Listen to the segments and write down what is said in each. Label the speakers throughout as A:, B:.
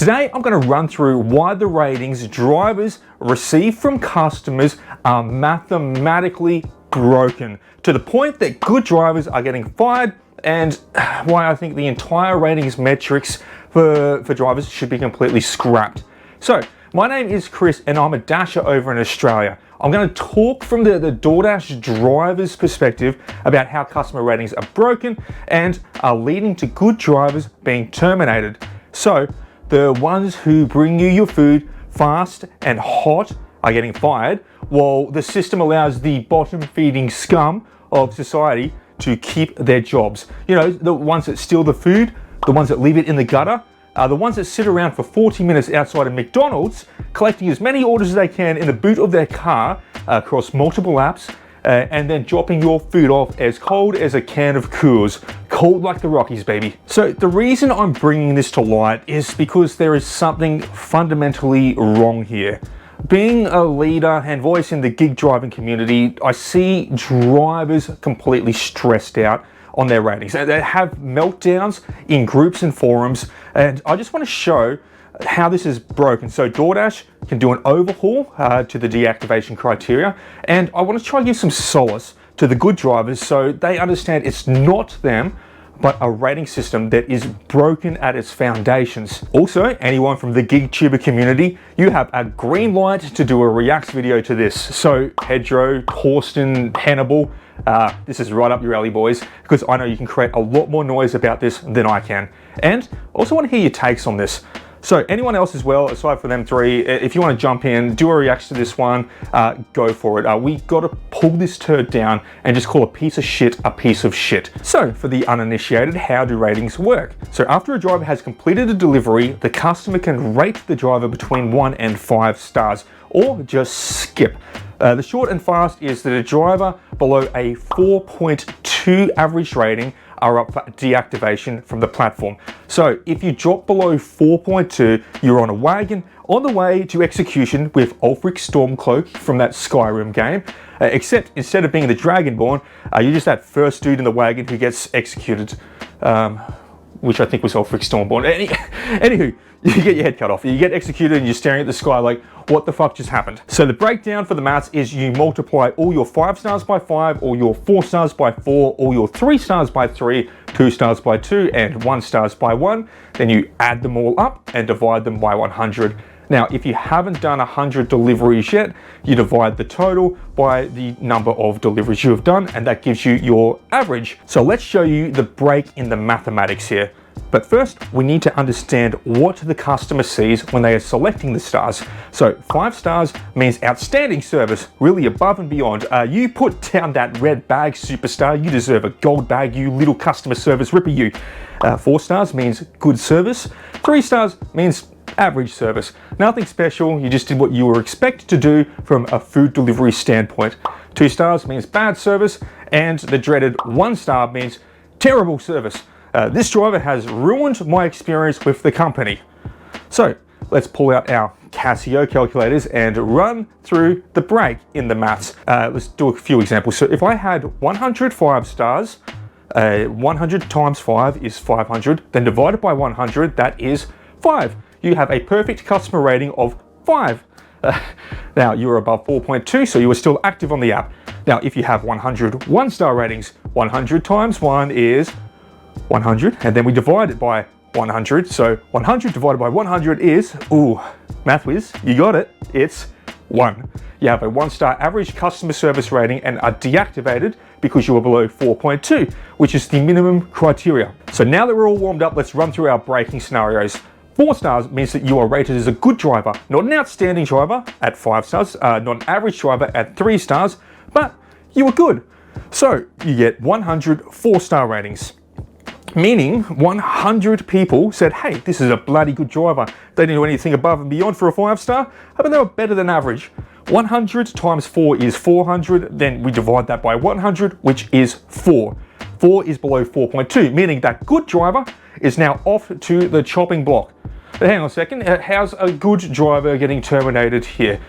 A: Today, I'm going to run through why the ratings drivers receive from customers are mathematically broken to the point that good drivers are getting fired, and why I think the entire ratings metrics for drivers should be completely scrapped. So, my name is Chris and I'm a dasher over in Australia. I'm going to talk from the Doordash driver's perspective about how customer ratings are broken and are leading to good drivers being terminated. So, the ones who bring you your food fast and hot are getting fired, while the system allows the bottom-feeding scum of society to keep their jobs. You know, the ones that steal the food, the ones that leave it in the gutter, the ones that sit around for 40 minutes outside of McDonald's, collecting as many orders as they can in the boot of their car across multiple apps, and then dropping your food off as cold as a can of Coors. Cold like the Rockies, baby. So the reason I'm bringing this to light is because there is something fundamentally wrong here. Being a leader and voice in the gig driving community, I see drivers completely stressed out on their ratings. They have meltdowns in groups and forums, and I just want to show how this is broken. So DoorDash can do an overhaul to the deactivation criteria, and I want to try and give some solace to the good drivers so they understand it's not them, but a rating system that is broken at its foundations. Also, anyone from the gig tuber community, you have a green light to do a react video to this. So Pedro, Torsten, Hannibal, this is right up your alley, boys, because I know you can create a lot more noise about this than I can. And also want to hear your takes on this. So anyone else as well, aside from them three, if you want to jump in, do a react to this one, go for it. We got to pull this turd down and just call a piece of shit a piece of shit. So for the uninitiated, how do ratings work? So after a driver has completed a delivery, the customer can rate the driver between 1 and 5 stars, or just skip. The short and fast is that a driver below a 4.2 average rating are up for deactivation from the platform. So if you drop below 4.2, you're on a wagon on the way to execution with Ulfric Stormcloak from that Skyrim game, except instead of being the Dragonborn, you're just that first dude in the wagon who gets executed, which I think was Ulfric Stormborn. Anywho, you get your head cut off, you get executed and you're staring at the sky like, what the fuck just happened? So the breakdown for the maths is you multiply all your 5 stars by 5, or your 4 stars by 4, or your 3 stars by 3, 2 stars by 2, and 1 stars by 1. Then you add them all up and divide them by 100. Now, if you haven't done 100 deliveries yet, you divide the total by the number of deliveries you have done, and that gives you your average. So let's show you the break in the mathematics here. But first, we need to understand what the customer sees when they are selecting the stars. So 5 stars means outstanding service, really above and beyond. You put down that red bag, superstar. You deserve a gold bag, you little customer service ripper, you. 4 stars means good service. 3 stars means average service. Nothing special, you just did what you were expected to do from a food delivery standpoint. 2 stars means bad service, and the dreaded 1 star means terrible service. This driver has ruined my experience with the company. So let's pull out our Casio calculators and run through the break in the maths. Let's do a few examples. So if I had 105 stars, 100 times 5 is 500, then divided by 100, that is 5. You have a perfect customer rating of 5. Now you're above 4.2, so you are still active on the app. Now if you have 100 1-star ratings, 100 times 1 is 100, and then we divide it by 100. So 100 divided by 100 is, ooh, math whiz, you got it, it's 1. You have a 1-star average customer service rating and are deactivated because you are below 4.2, which is the minimum criteria. So now that we're all warmed up, let's run through our breaking scenarios. 4 stars means that you are rated as a good driver, not an outstanding driver at 5 stars, not an average driver at 3 stars, but you were good. So you get 100 4-star ratings. Meaning 100 people said, hey, this is a bloody good driver. They didn't do anything above and beyond for a 5-star, but they were better than average. 100 times 4 is 400, then we divide that by 100, which is 4. 4 is below 4.2, meaning that good driver is now off to the chopping block. But hang on a second, how's a good driver getting terminated here?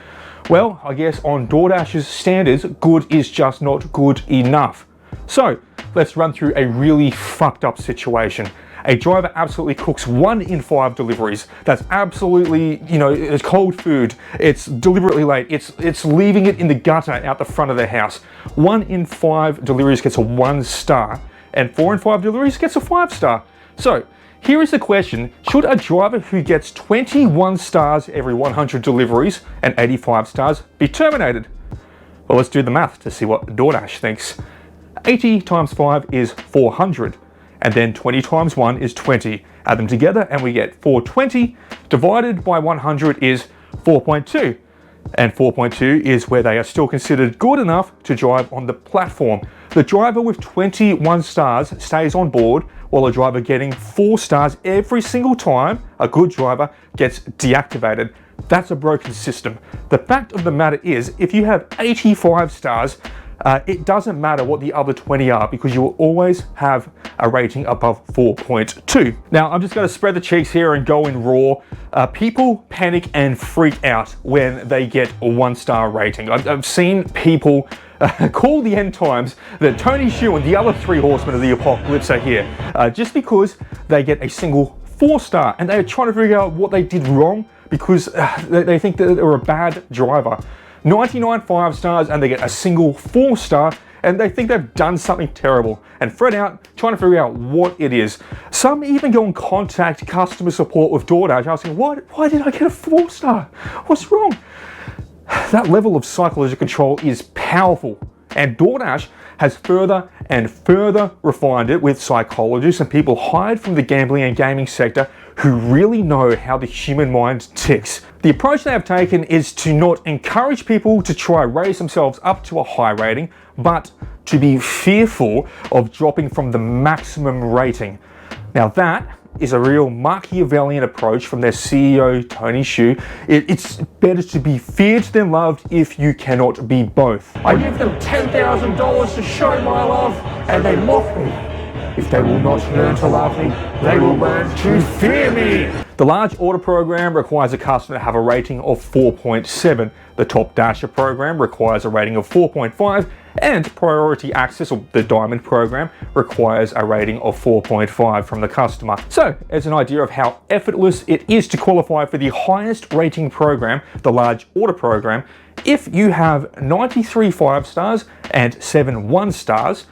A: Well, I guess on DoorDash's standards, good is just not good enough. So let's run through a really fucked up situation. a driver absolutely cooks 1 in 5 deliveries. That's absolutely, it's cold food. It's deliberately late. It's leaving it in the gutter out the front of their house. 1 in 5 deliveries gets a 1 star, and 4 in 5 deliveries gets a 5 star. So here is the question: should a driver who gets 21 stars every 100 deliveries and 85 stars be terminated? Well, let's do the math to see what DoorDash thinks. 80 times 5 is 400, and then 20 times 1 is 20. Add them together and we get 420 divided by 100 is 4.2. And 4.2 is where they are still considered good enough to drive on the platform. The driver with 21 stars stays on board, while a driver getting 4 stars every single time, a good driver, gets deactivated. That's a broken system. The fact of the matter is, if you have 85 stars, it doesn't matter what the other 20 are, because you will always have a rating above 4.2. Now, I'm just going to spread the cheeks here and go in raw. People panic and freak out when they get a 1-star rating. I've seen people call the end times that Tony Hsiu and the other 3 horsemen of the apocalypse are here, just because they get a single 4-star, and they're trying to figure out what they did wrong, because they think that they're a bad driver. 99 5-stars and they get a single 4-star, and they think they've done something terrible and fret out trying to figure out what it is. Some even go and contact customer support with DoorDash asking, why did I get a 4-star? What's wrong? That level of psychological control is powerful, and DoorDash has further and further refined it with psychologists and people hired from the gambling and gaming sector who really know how the human mind ticks. The approach they have taken is to not encourage people to try raise themselves up to a high rating, but to be fearful of dropping from the maximum rating. Now that is a real Machiavellian approach from their CEO, Tony Hsiu. It's better to be feared than loved if you cannot be both. I give them $10,000 to show my love, and they mock me. If they will not learn to love me, they will learn to fear me. The large order program requires a customer to have a rating of 4.7. The top dasher program requires a rating of 4.5, and priority access, or the diamond program, requires a rating of 4.5 from the customer. So, as an idea of how effortless it is to qualify for the highest rating program, the large order program, if you have 93 5-stars and 7 1-stars,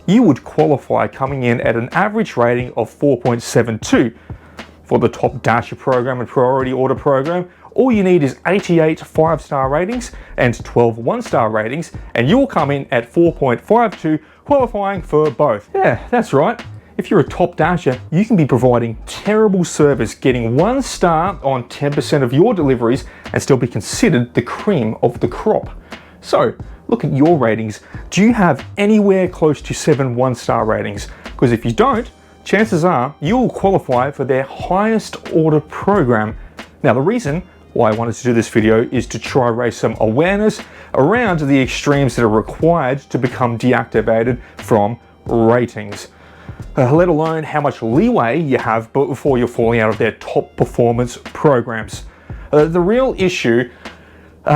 A: you would qualify coming in at an average rating of 4.72. For the top dasher program and priority order program, all you need is 88 5-star ratings and 12 1-star ratings, and you'll come in at 4.52, qualifying for both. Yeah, that's right. If you're a top dasher, you can be providing terrible service, getting 1 star on 10% of your deliveries, and still be considered the cream of the crop. So, look at your ratings. Do you have anywhere close to 7 1-star ratings? Because if you don't, chances are you'll qualify for their highest order program. Now, the reason why I wanted to do this video is to try raise some awareness around the extremes that are required to become deactivated from ratings. Let alone how much leeway you have before you're falling out of their top performance programs. The real issue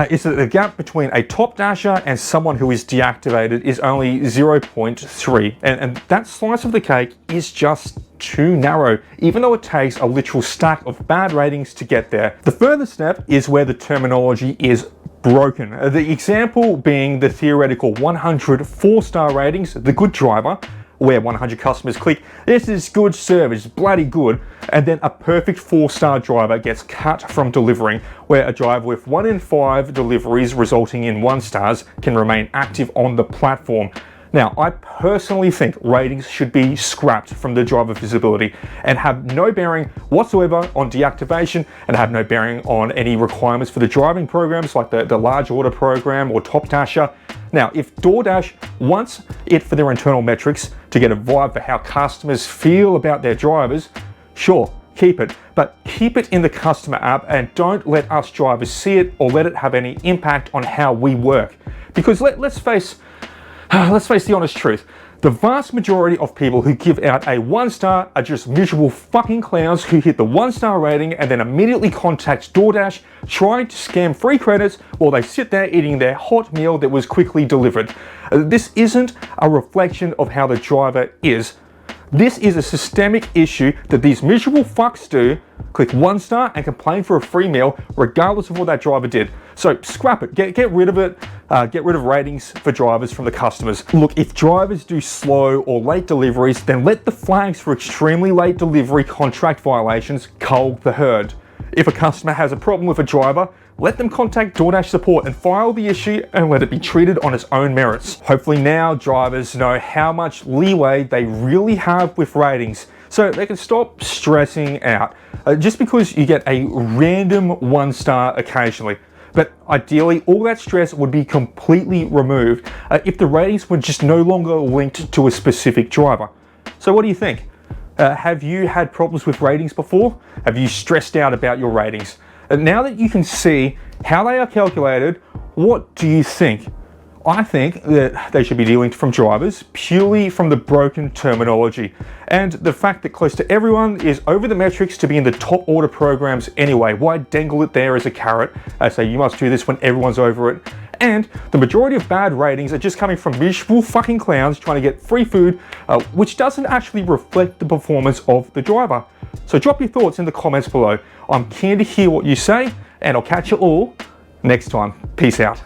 A: is that the gap between a top dasher and someone who is deactivated is only 0.3, and that slice of the cake is just too narrow, even though it takes a literal stack of bad ratings to get there. The further step is where the terminology is broken. The example being the theoretical 100 4-star ratings, the good driver, where 100 customers click, this is good service, bloody good, and then a perfect 4-star driver gets cut from delivering, where a driver with 1 in 5 deliveries resulting in 1 stars can remain active on the platform. Now, I personally think ratings should be scrapped from the driver visibility and have no bearing whatsoever on deactivation, and have no bearing on any requirements for the driving programs like the large order program or top dasher. Now, if DoorDash wants it for their internal metrics to get a vibe for how customers feel about their drivers, sure, keep it, but keep it in the customer app and don't let us drivers see it or let it have any impact on how we work. Because let's face the honest truth. The vast majority of people who give out a 1-star are just miserable fucking clowns who hit the 1-star rating and then immediately contact DoorDash trying to scam free credits while they sit there eating their hot meal that was quickly delivered. This isn't a reflection of how the driver is. This is a systemic issue that these miserable fucks do. Click 1 star and complain for a free meal regardless of what that driver did. So scrap it, get rid of it, get rid of ratings for drivers from the customers. Look, if drivers do slow or late deliveries, then let the flags for extremely late delivery contract violations cull the herd. If a customer has a problem with a driver, let them contact DoorDash support and file the issue and let it be treated on its own merits. Hopefully now drivers know how much leeway they really have with ratings, so they can stop stressing out just because you get a random 1 star occasionally. But ideally, all that stress would be completely removed if the ratings were just no longer linked to a specific driver. So what do you think? Have you had problems with ratings before? Have you stressed out about your ratings? And now that you can see how they are calculated, what do you think? I think that they should be delinked from drivers purely from the broken terminology and the fact that close to everyone is over the metrics to be in the top order programs anyway. Why dangle it there as a carrot? I say you must do this when everyone's over it. And the majority of bad ratings are just coming from miserable fucking clowns trying to get free food, which doesn't actually reflect the performance of the driver. So drop your thoughts in the comments below. I'm keen to hear what you say, and I'll catch you all next time. Peace out.